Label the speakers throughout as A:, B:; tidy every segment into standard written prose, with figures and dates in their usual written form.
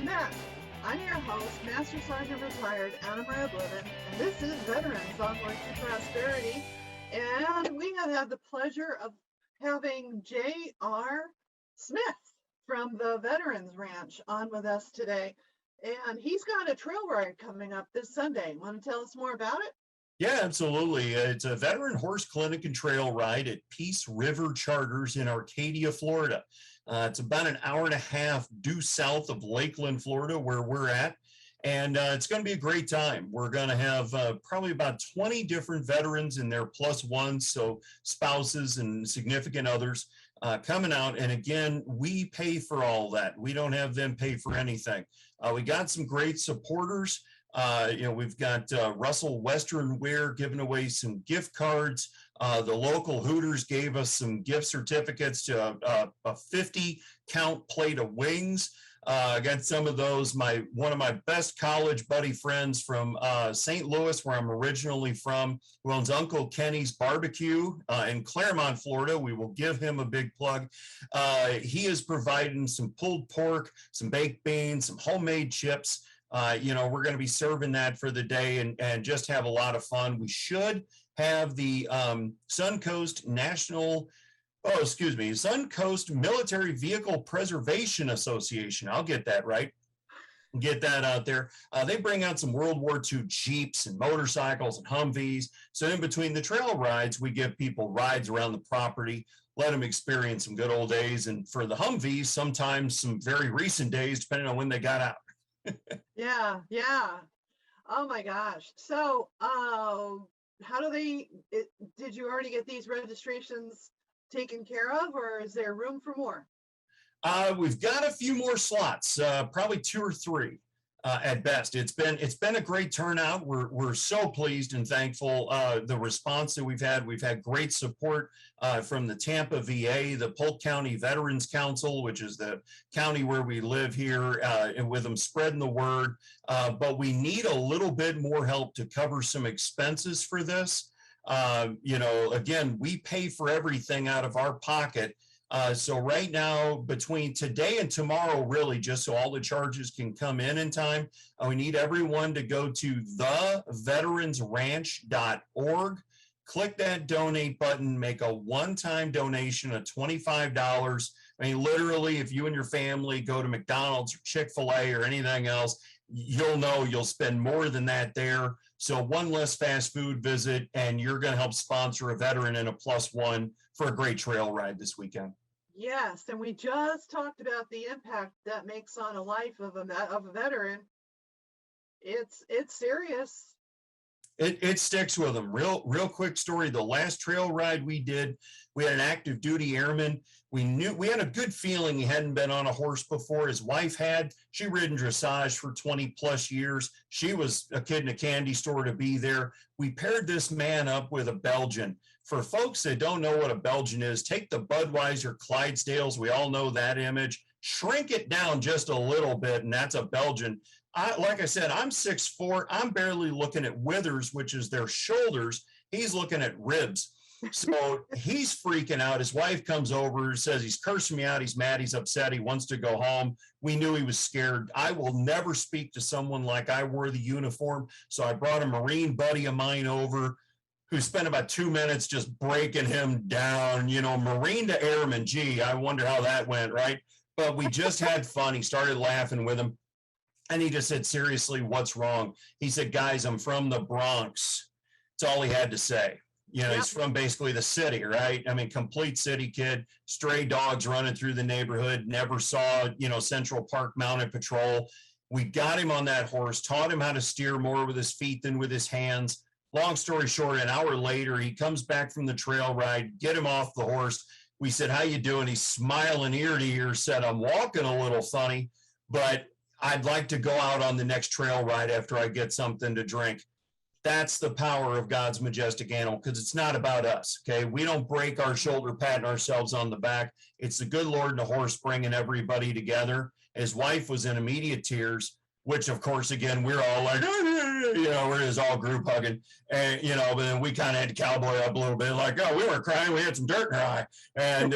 A: Welcome back. I'm your host, Master Sergeant Retired AnnaMaria Bliven, and this is Veterans Onward to Prosperity. And we have had the pleasure of having J.R. Smith from the Veterans Ranch on with us today. And he's got a trail ride coming up this Sunday. Want to tell us more about it?
B: Yeah, absolutely. It's a veteran horse clinic and trail ride at Peace River Charters in Arcadia, Florida. It's about an hour and a half due south of Lakeland, Florida, where we're at. And it's going to be a great time. We're going to have probably about 20 different veterans and their plus ones, so spouses and significant others coming out. And again, we pay for all that. We don't have them pay for anything. We got some great supporters. We've got Russell Western Wear giving away some gift cards. The local Hooters gave us some gift certificates to a 50 count plate of wings. I got some of those. One of my best college buddy friends from St. Louis, where I'm originally from, who owns Uncle Kenny's Barbecue in Claremont, Florida. We will give him a big plug. He is providing some pulled pork, some baked beans, some homemade chips. We're going to be serving that for the day and just have a lot of fun. We should have the Suncoast Military Vehicle Preservation Association. I'll get that right. Get that out there. They bring out some World War II Jeeps and motorcycles and Humvees. So in between the trail rides, we give people rides around the property, let them experience some good old days. And for the Humvees, sometimes some very recent days, depending on when they got out.
A: Yeah. Oh my gosh. So, did you already get these registrations taken care of, or is there room for more?
B: We've got a few more slots, probably 2 or 3 at best. It's been a great turnout. We're so pleased and thankful. The response that we've had great support from the Tampa VA, the Polk County Veterans Council, which is the county where we live here, and with them spreading the word. But we need a little bit more help to cover some expenses for this. Again, we pay for everything out of our pocket. So right now, between today and tomorrow, really, just so all the charges can come in time, we need everyone to go to theveteransranch.org, click that donate button, make a one-time donation of $25. I mean, literally, if you and your family go to McDonald's or Chick-fil-A or anything else, you'll know you'll spend more than that there. So one less fast food visit, and you're going to help sponsor a veteran and a plus one for a great trail ride this weekend.
A: Yes, and we just talked about the impact that makes on a life of a veteran. It's serious.
B: It sticks with them. Real quick story. The last trail ride we did, we had an active duty airman. We had a good feeling he hadn't been on a horse before. His wife had. She ridden dressage for 20 plus years. She was a kid in a candy store to be there. We paired this man up with a Belgian. For folks that don't know what a Belgian is, take the Budweiser Clydesdales. We all know that image. Shrink it down just a little bit, and that's a Belgian. Like I said, I'm 6'4". I'm barely looking at withers, which is their shoulders. He's looking at ribs. So he's freaking out. His wife comes over, says he's cursing me out. He's mad. He's upset. He wants to go home. We knew he was scared. I will never speak to someone like I wore the uniform. So I brought a Marine buddy of mine over who spent about 2 minutes just breaking him down. Marine to airman. Gee, I wonder how that went, right? But we just had fun. He started laughing with him. And he just said, seriously, what's wrong? He said, guys, I'm from the Bronx. That's all he had to say. He's from basically the city, right? I mean, complete city kid, stray dogs running through the neighborhood, never saw, Central Park Mounted Patrol. We got him on that horse, taught him how to steer more with his feet than with his hands. Long story short, an hour later, he comes back from the trail ride, get him off the horse. We said, how you doing? He's smiling ear to ear, said, I'm walking a little funny, but I'd like to go out on the next trail ride after I get something to drink. That's the power of God's majestic animal, because it's not about us, okay? We don't break our shoulder patting ourselves on the back. It's the good Lord and the horse bringing everybody together. His wife was in immediate tears, which, of course, again, we're all like, we're just all group hugging. And, but then we kind of had to cowboy up a little bit, like, oh, we weren't crying. We had some dirt in our eye. And,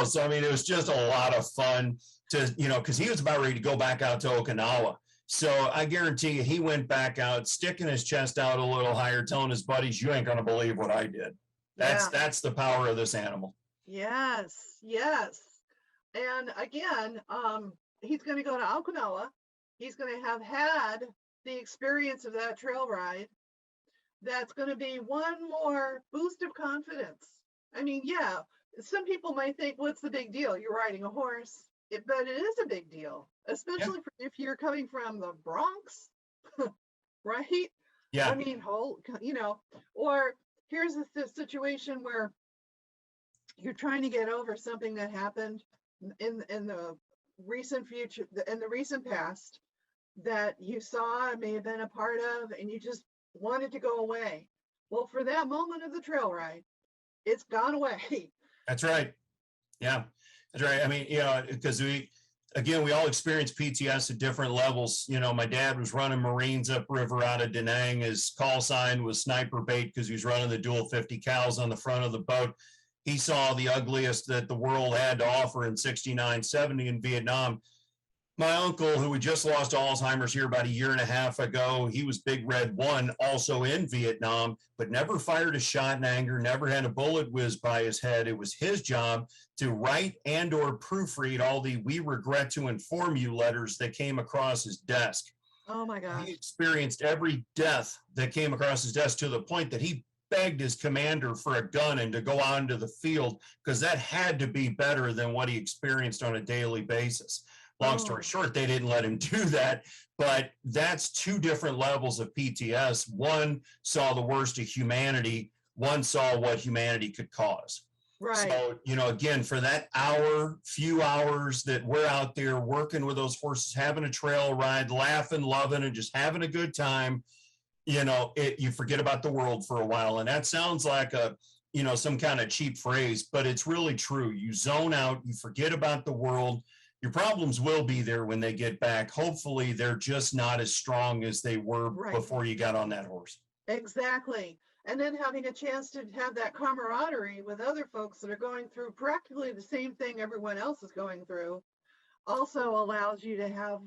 B: so, I mean, it was just a lot of fun to, because he was about ready to go back out to Okinawa. So I guarantee you, he went back out, sticking his chest out a little higher, telling his buddies, you ain't going to believe what I did. That's the power of this animal.
A: Yes, yes. And again, he's going to go to Okinawa. He's going to have had the experience of that trail ride. That's going to be one more boost of confidence. I mean, yeah, some people might think, what's the big deal? You're riding a horse. But it is a big deal, especially if you're coming from the Bronx, right?
B: Yeah.
A: I mean, or here's a situation where you're trying to get over something that happened in the recent future, in the recent past, that you saw, may have been a part of, and you just wanted to go away. Well, for that moment of the trail ride, it's gone away.
B: That's right. Yeah. That's right. I mean, because we all experience PTS at different levels. My dad was running Marines upriver out of Da Nang. His call sign was sniper bait because he was running the dual 50 cals on the front of the boat. He saw the ugliest that the world had to offer in 69, 70 in Vietnam. My uncle, who we just lost to Alzheimer's here about a year and a half ago, he was Big Red 1, also in Vietnam, but never fired a shot in anger, never had a bullet whiz by his head. It was his job to write and or proofread all the "we regret to inform you" letters that came across his desk.
A: Oh my God.
B: He experienced every death that came across his desk to the point that he begged his commander for a gun and to go out into the field because that had to be better than what he experienced on a daily basis. Long story short, they didn't let him do that, but that's two different levels of PTS. One saw the worst of humanity. One saw what humanity could cause.
A: Right.
B: So, again, for that few hours that we're out there working with those horses, having a trail ride, laughing, loving, and just having a good time, you forget about the world for a while. And that sounds like some kind of cheap phrase, but it's really true. You zone out, you forget about the world. Your problems will be there when they get back. Hopefully, they're just not as strong as they were before you got on that horse.
A: Exactly. And then having a chance to have that camaraderie with other folks that are going through practically the same thing everyone else is going through also allows you to have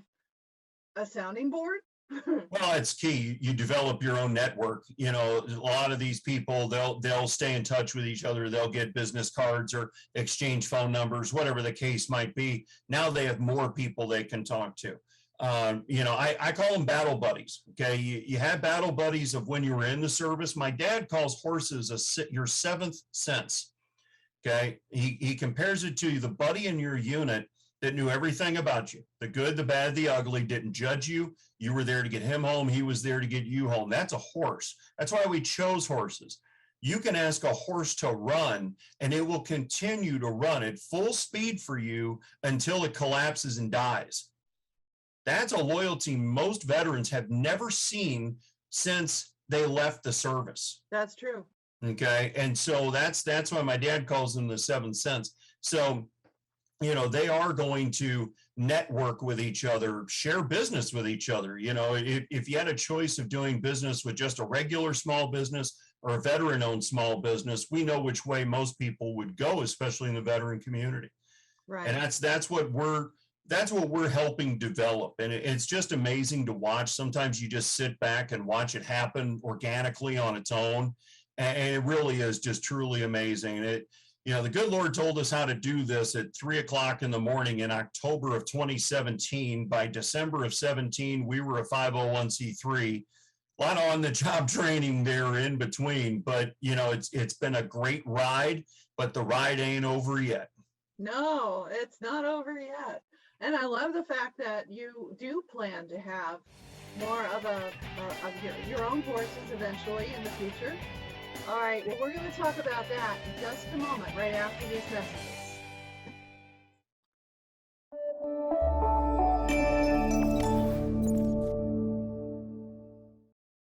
A: a sounding board.
B: Well, it's key. You develop your own network. A lot of these people, they'll stay in touch with each other. They'll get business cards or exchange phone numbers, whatever the case might be. Now they have more people they can talk to. I call them battle buddies. Okay. You have battle buddies of when you were in the service. My dad calls horses your seventh sense. Okay. He compares it to the buddy in your unit that knew everything about you, the good, the bad, the ugly, didn't judge you. You were there to get him home. He was there to get you home. That's a horse. That's why we chose horses. You can ask a horse to run and it will continue to run at full speed for you until it collapses and dies. That's a loyalty most veterans have never seen since they left the service.
A: That's true.
B: Okay. And so that's why my dad calls them the seventh sense. So, they are going to network with each other, share business with each other. If you had a choice of doing business with just a regular small business or a veteran-owned small business, we know which way most people would go, especially in the veteran community.
A: Right.
B: And that's what we're helping develop. And it's just amazing to watch. Sometimes you just sit back and watch it happen organically on its own. And it really is just truly amazing. The good Lord told us how to do this at 3:00 in the morning in October of 2017. By December of 17, we were a 501c3. A lot of on-the-job training there in between, but it's been a great ride, but the ride ain't over yet.
A: No, it's not over yet. And I love the fact that you do plan to have more of your own horses eventually in the future. All right, well, we're going to talk about that in just a moment, right after these messages.